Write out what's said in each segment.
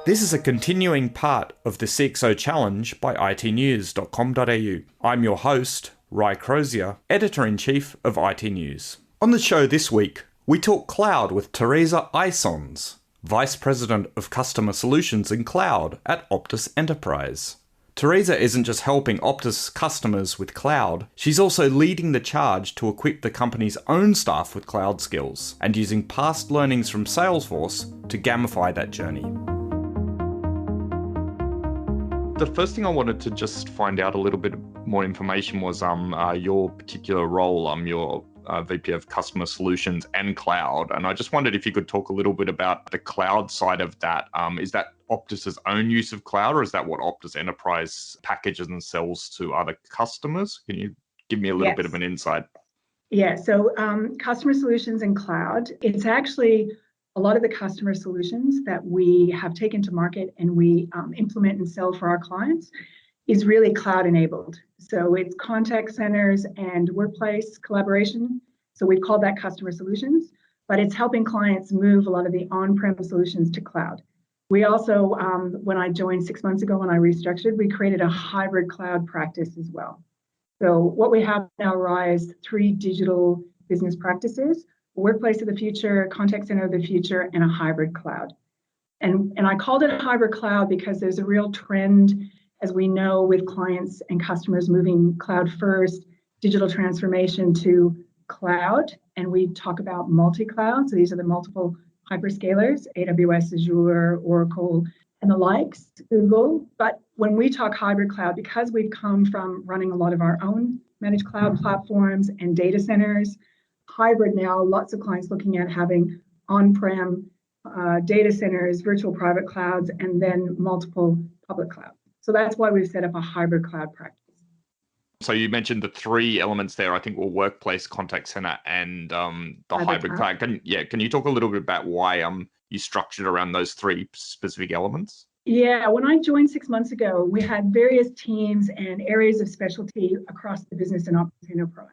This is a continuing part of the CXO Challenge by iTnews.com.au. I'm your host, Ry Crozier, Editor-in-Chief of IT News. On the show this week, we talk cloud with Theresa Eyssens, Vice President of Customer Solutions in Cloud at Optus Enterprise. Theresa isn't just helping Optus customers with cloud, she's also leading the charge to equip the company's own staff with cloud skills and using past learnings from Salesforce to gamify that journey. The first thing I wanted to just find out a little bit more information was your particular role. Your VP of Customer Solutions and Cloud. And I just wondered if you could talk a little bit about the cloud side of that. Is that Optus's own use of cloud, or is that what Optus Enterprise packages and sells to other customers? Can you give me a little bit of an insight? Yeah, so Customer Solutions and Cloud, it's actually a lot of the customer solutions that we have taken to market and we implement and sell for our clients is really cloud enabled. So it's contact centers and workplace collaboration. So we've called that customer solutions, but it's helping clients move a lot of the on-prem solutions to cloud. We also, when I joined 6 months ago, when I restructured, we created a hybrid cloud practice as well. So what we have now, Ry, is 3 digital business practices: workplace of the future, contact center of the future, and a hybrid cloud. And I called it a hybrid cloud because there's a real trend, as we know, with clients and customers moving cloud first, digital transformation to cloud. And we talk about multi-cloud. So these are the multiple hyperscalers, AWS, Azure, Oracle, and the likes, Google. But when we talk hybrid cloud, because we've come from running a lot of our own managed cloud platforms and data centers, hybrid now, lots of clients looking at having on-prem data centers, virtual private clouds, and then multiple public clouds. So that's why we've set up a hybrid cloud practice. So you mentioned the 3 elements there, I think, were workplace, contact center, and the hybrid cloud. Can you talk a little bit about why you structured around those 3 specific elements? Yeah, when I joined 6 months ago, we had various teams and areas of specialty across the business and Optus Enterprise.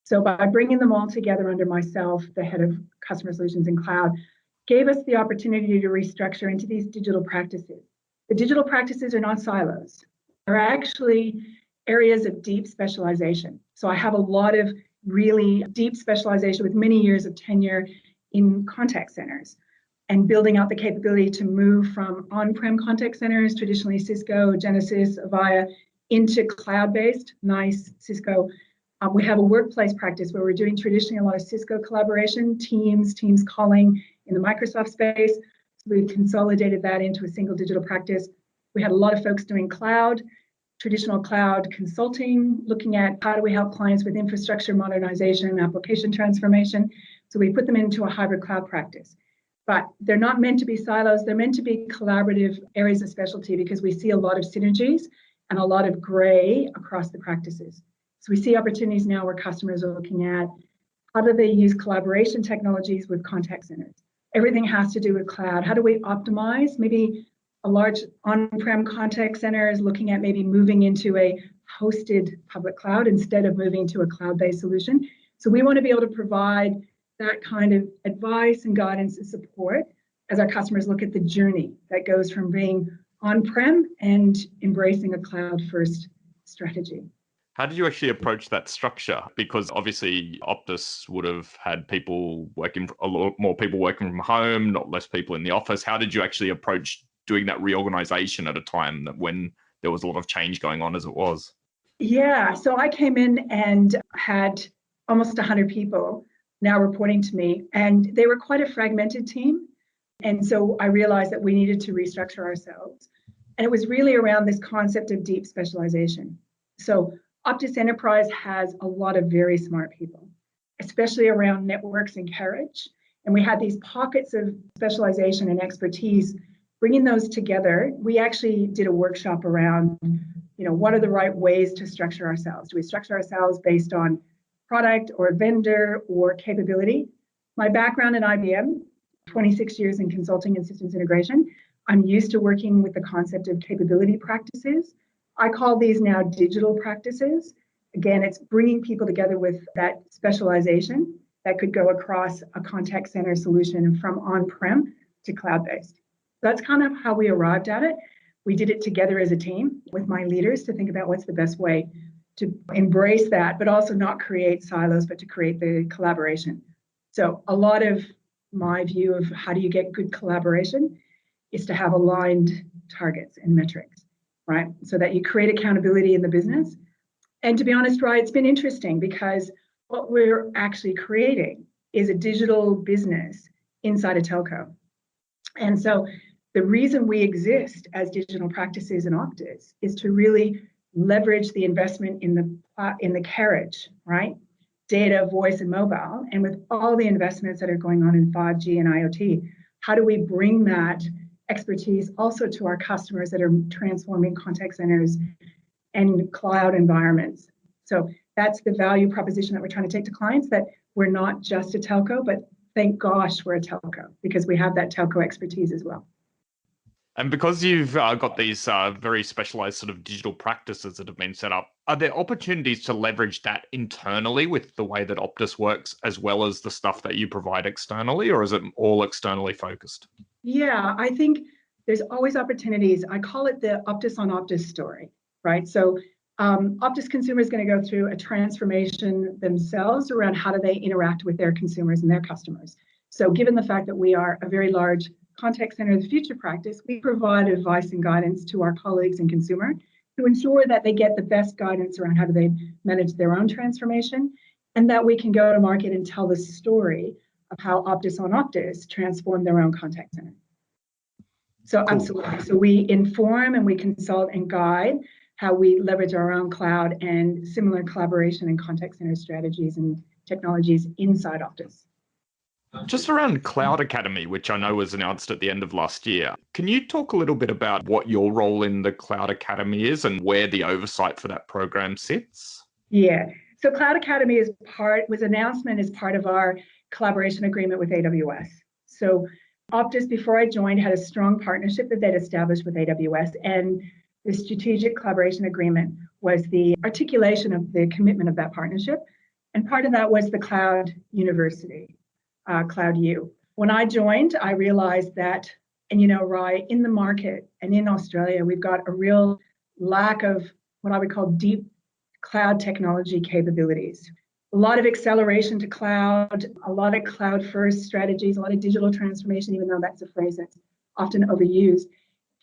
So by bringing them all together under myself, the head of Customer Solutions and Cloud, gave us the opportunity to restructure into these digital practices. The digital practices are not silos. They're actually areas of deep specialization. So I have a lot of really deep specialization with many years of tenure in contact centers and building out the capability to move from on-prem contact centers, traditionally Cisco, Genesys, Avaya, into cloud-based, NICE, Cisco. We have a workplace practice where we're doing traditionally a lot of Cisco collaboration, Teams calling in the Microsoft space. So we've consolidated that into a single digital practice. We had a lot of folks doing cloud, traditional cloud consulting, looking at how do we help clients with infrastructure modernization, application transformation. So we put them into a hybrid cloud practice. But they're not meant to be silos. They're meant to be collaborative areas of specialty because we see a lot of synergies and a lot of gray across the practices. So we see opportunities now where customers are looking at how do they use collaboration technologies with contact centers. Everything has to do with cloud. How do we optimize? Maybe a large on-prem contact center is looking at maybe moving into a hosted public cloud instead of moving to a cloud-based solution. So we want to be able to provide that kind of advice and guidance and support as our customers look at the journey that goes from being on-prem and embracing a cloud-first strategy. How did you actually approach that structure? Because obviously Optus would have had people working, a lot more people working from home, not less people in the office. How did you actually approach doing that reorganization at a time that when there was a lot of change going on as it was? Yeah, so I came in and had almost 100 people now reporting to me, and they were quite a fragmented team. And so I realized that we needed to restructure ourselves. And it was really around this concept of deep specialization. So Optus Enterprise has a lot of very smart people, especially around networks and carriage. And we had these pockets of specialization and expertise. Bringing those together, we actually did a workshop around, what are the right ways to structure ourselves? Do we structure ourselves based on product or vendor or capability? My background in IBM, 26 years in consulting and systems integration, I'm used to working with the concept of capability practices. I call these now digital practices. Again, it's bringing people together with that specialization that could go across a contact center solution from on-prem to cloud-based. That's kind of how we arrived at it. We did it together as a team with my leaders to think about what's the best way to embrace that, but also not create silos, but to create the collaboration. So a lot of my view of how do you get good collaboration is to have aligned targets and metrics, right? So that you create accountability in the business. And to be honest, right, it's been interesting because what we're actually creating is a digital business inside a telco. And so the reason we exist as digital practices in Optus is to really leverage the investment in the carriage, right? Data, voice, and mobile. And with all the investments that are going on in 5G and IoT, how do we bring that expertise also to our customers that are transforming contact centers and cloud environments? So that's the value proposition that we're trying to take to clients, that we're not just a telco, but thank gosh we're a telco because we have that telco expertise as well. And because you've got these very specialized sort of digital practices that have been set up, are there opportunities to leverage that internally with the way that Optus works, as well as the stuff that you provide externally, or is it all externally focused? Yeah, I think there's always opportunities. I call it the Optus on Optus story, right? So Optus Consumer is going to go through a transformation themselves around how do they interact with their consumers and their customers. So given the fact that we are a very large contact center of the future practice, we provide advice and guidance to our colleagues and consumer to ensure that they get the best guidance around how do they manage their own transformation, and that we can go to market and tell the story of how Optus on Optus transformed their own contact center. So cool. Absolutely. So we inform and we consult and guide how we leverage our own cloud and similar collaboration and contact center strategies and technologies inside Optus. Just around Cloud Academy, which I know was announced at the end of last year, can you talk a little bit about what your role in the Cloud Academy is and where the oversight for that program sits? Yeah, so Cloud Academy was announcement as part of our collaboration agreement with AWS. So Optus, before I joined, had a strong partnership that they'd established with AWS, and the strategic collaboration agreement was the articulation of the commitment of that partnership. And part of that was the Cloud University. Cloud U. When I joined, I realized that, and Rye, in the market and in Australia, we've got a real lack of what I would call deep cloud technology capabilities. A lot of acceleration to cloud, a lot of cloud first strategies, a lot of digital transformation, even though that's a phrase that's often overused.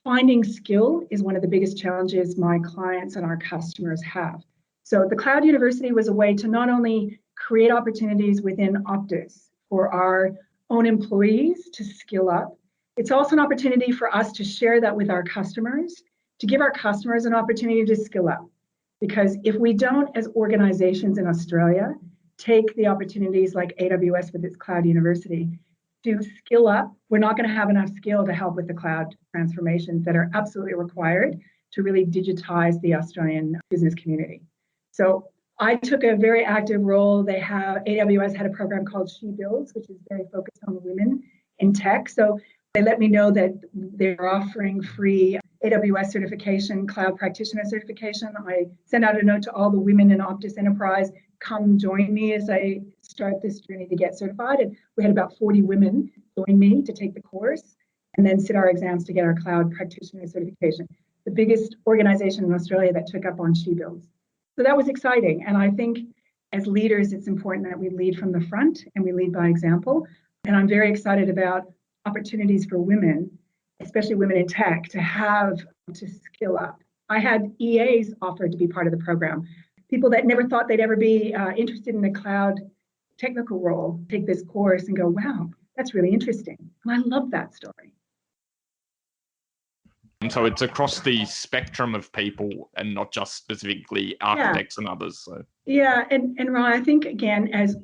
Finding skill is one of the biggest challenges my clients and our customers have. So the Cloud University was a way to not only create opportunities within Optus for our own employees to skill up. It's also an opportunity for us to share that with our customers, to give our customers an opportunity to skill up. Because if we don't, as organizations in Australia, take the opportunities like AWS with its Cloud University to skill up, we're not going to have enough skill to help with the cloud transformations that are absolutely required to really digitize the Australian business community. So I took a very active role. AWS had a program called She Builds, which is very focused on women in tech. So they let me know that they're offering free AWS certification, cloud practitioner certification. I sent out a note to all the women in Optus Enterprise, come join me as I start this journey to get certified. And we had about 40 women join me to take the course and then sit our exams to get our cloud practitioner certification. The biggest organization in Australia that took up on She Builds. So that was exciting. And I think as leaders, it's important that we lead from the front and we lead by example. And I'm very excited about opportunities for women, especially women in tech, to skill up. I had EAs offered to be part of the program. People that never thought they'd ever be interested in the cloud technical role, take this course and go, wow, that's really interesting. And I love that story. And so it's across the spectrum of people and not just specifically architects and others. So yeah, and Ron, I think again, as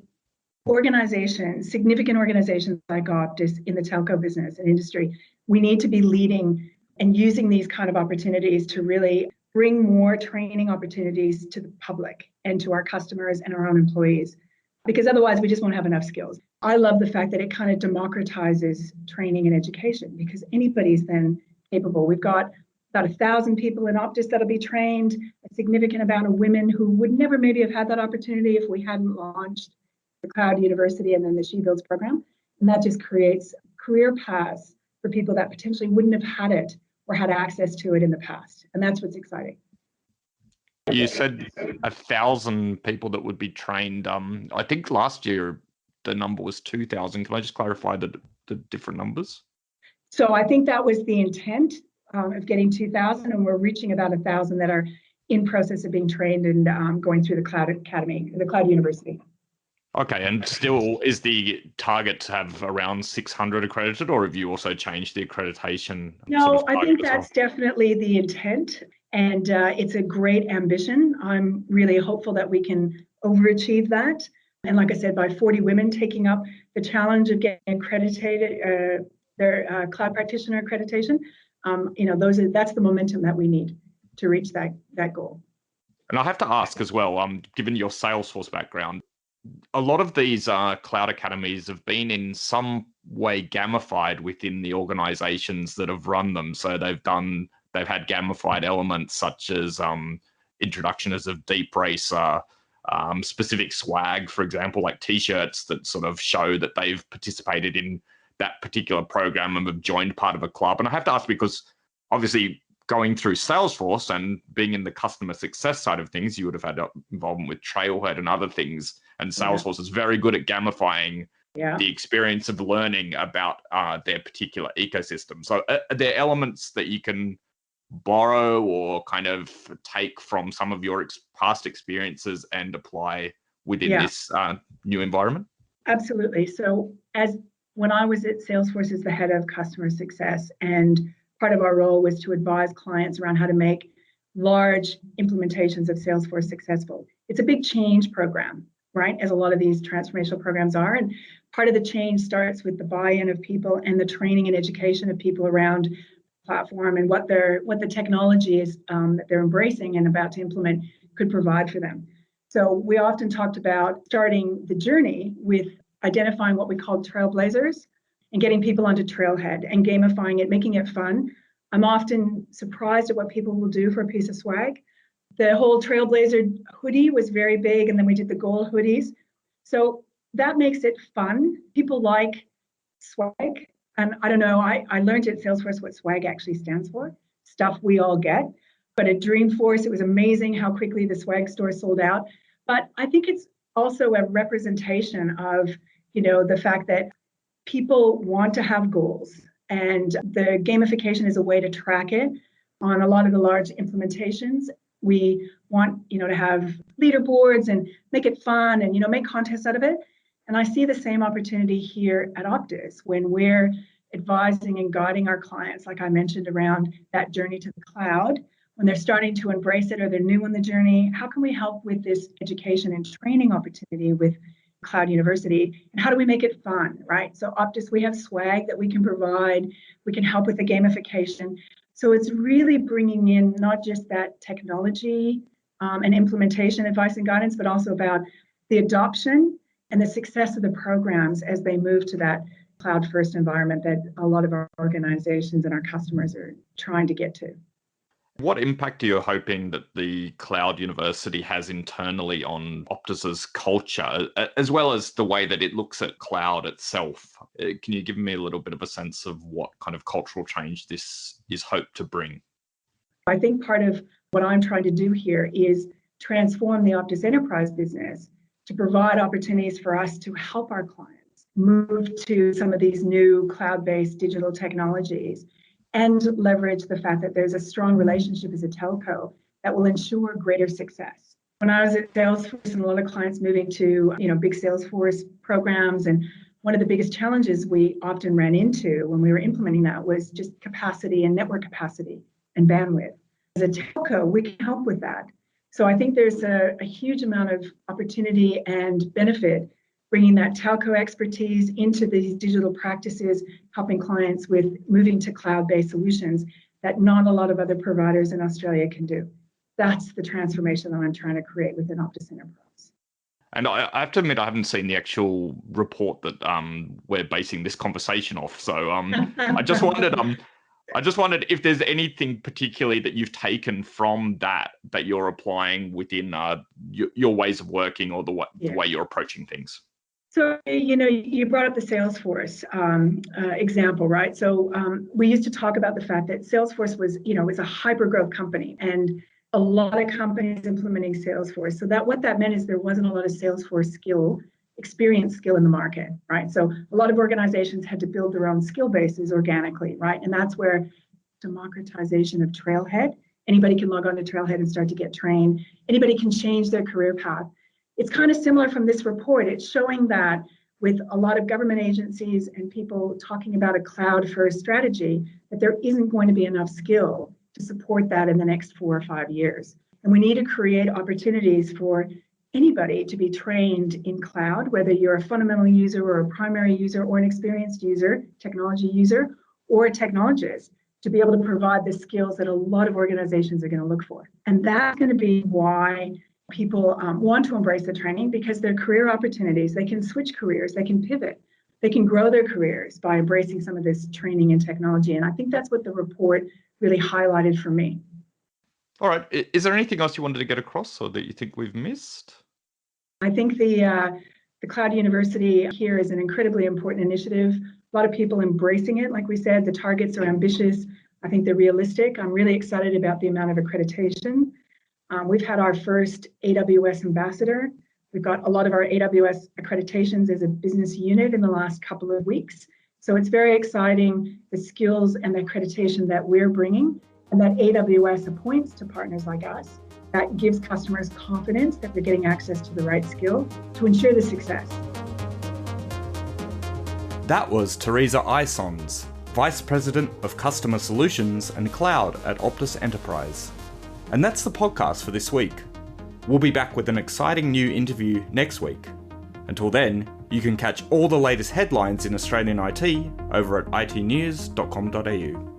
organizations, significant organizations like Optus in the telco business and industry, we need to be leading and using these kind of opportunities to really bring more training opportunities to the public and to our customers and our own employees, because otherwise we just won't have enough skills. I love the fact that it kind of democratizes training and education because anybody's then capable. We've got about 1,000 people in Optus that'll be trained, a significant amount of women who would never maybe have had that opportunity if we hadn't launched the Cloud University and then the She Builds program. And that just creates career paths for people that potentially wouldn't have had it or had access to it in the past. And that's what's exciting. You said 1,000 people that would be trained. I think last year the number was 2,000. Can I just clarify the different numbers? So I think that was the intent of getting 2,000, and we're reaching about 1,000 that are in process of being trained and going through the Cloud Academy, the Cloud University. Okay, and still is the target to have around 600 accredited, or have you also changed the accreditation? No, I think that's definitely the intent, and it's a great ambition. I'm really hopeful that we can overachieve that. And like I said, by 40 women taking up the challenge of getting accredited, their cloud practitioner accreditation, that's the momentum that we need to reach that goal. And I have to ask as well, given your Salesforce background, a lot of these cloud academies have been in some way gamified within the organizations that have run them. So they've had gamified elements such as introductions of Deep Racer, specific swag, for example, like T-shirts that sort of show that they've participated in that particular program and have joined part of a club. And I have to ask because obviously going through Salesforce and being in the customer success side of things, you would have had involvement with Trailhead and other things. And Salesforce is very good at gamifying the experience of learning about their particular ecosystem. So are there elements that you can borrow or kind of take from some of your past experiences and apply within this new environment? Absolutely. So when I was at Salesforce as the head of customer success, and part of our role was to advise clients around how to make large implementations of Salesforce successful. It's a big change program, right? As a lot of these transformational programs are. And part of the change starts with the buy-in of people and the training and education of people around the platform and what the technology is that they're embracing and about to implement could provide for them. So we often talked about starting the journey with identifying what we call trailblazers and getting people onto Trailhead and gamifying it, making it fun. I'm often surprised at what people will do for a piece of swag. The whole Trailblazer hoodie was very big, and then we did the gold hoodies. So that makes it fun. People like swag. And I don't know, I learned at Salesforce what swag actually stands for, stuff we all get. But at Dreamforce, it was amazing how quickly the swag store sold out. But I think it's also a representation of, the fact that people want to have goals, and the gamification is a way to track it. On a lot of the large implementations, we want, to have leaderboards and make it fun and, make contests out of it. And I see the same opportunity here at Optus when we're advising and guiding our clients, like I mentioned, around that journey to the cloud. When they're starting to embrace it or they're new on the journey, how can we help with this education and training opportunity with Cloud University, and how do we make it fun, right? So Optus, we have swag that we can provide. We can help with the gamification. So it's really bringing in not just that technology and implementation advice and guidance, but also about the adoption and the success of the programs as they move to that cloud-first environment that a lot of our organizations and our customers are trying to get to. What impact are you hoping that the Cloud University has internally on Optus's culture, as well as the way that it looks at cloud itself? Can you give me a little bit of a sense of what kind of cultural change this is hoped to bring? I think part of what I'm trying to do here is transform the Optus Enterprise business to provide opportunities for us to help our clients move to some of these new cloud-based digital technologies and leverage the fact that there's a strong relationship as a telco that will ensure greater success. When I was at Salesforce and a lot of clients moving to, big Salesforce programs, and one of the biggest challenges we often ran into when we were implementing that was just capacity and network capacity and bandwidth. As a telco, we can help with that. So I think there's a huge amount of opportunity and benefit bringing that telco expertise into these digital practices, helping clients with moving to cloud-based solutions that not a lot of other providers in Australia can do. That's the transformation that I'm trying to create within Optus Enterprise. And I have to admit, I haven't seen the actual report that we're basing this conversation off. So I just wondered if there's anything particularly that you've taken from that you're applying within your ways of working or the way you're approaching things. So, you brought up the Salesforce example, right? So we used to talk about the fact that Salesforce was a hyper-growth company, and a lot of companies implementing Salesforce. So what that meant is there wasn't a lot of Salesforce experience skill in the market, right? So a lot of organizations had to build their own skill bases organically, right? And that's where democratization of Trailhead. Anybody can log on to Trailhead and start to get trained. Anybody can change their career path. It's kind of similar from this report. It's showing that with a lot of government agencies and people talking about a cloud-first strategy, that there isn't going to be enough skill to support that in the next 4 or 5 years. And we need to create opportunities for anybody to be trained in cloud, whether you're a fundamental user or a primary user or an experienced user, technology user, or a technologist, to be able to provide the skills that a lot of organizations are going to look for. And that's going to be why people want to embrace the training, because their career opportunities, they can switch careers, they can pivot, they can grow their careers by embracing some of this training and technology. And I think that's what the report really highlighted for me. All right. Is there anything else you wanted to get across or that you think we've missed? I think the Cloud University here is an incredibly important initiative. A lot of people embracing it. Like we said, the targets are ambitious. I think they're realistic. I'm really excited about the amount of accreditation. We've had our first AWS ambassador. We've got a lot of our AWS accreditations as a business unit in the last couple of weeks. So it's very exciting, the skills and the accreditation that we're bringing, and that AWS appoints to partners like us. That gives customers confidence that they're getting access to the right skill to ensure the success. That was Theresa Eyssens, Vice President of Customer Solutions and Cloud at Optus Enterprise. And that's the podcast for this week. We'll be back with an exciting new interview next week. Until then, you can catch all the latest headlines in Australian IT over at itnews.com.au.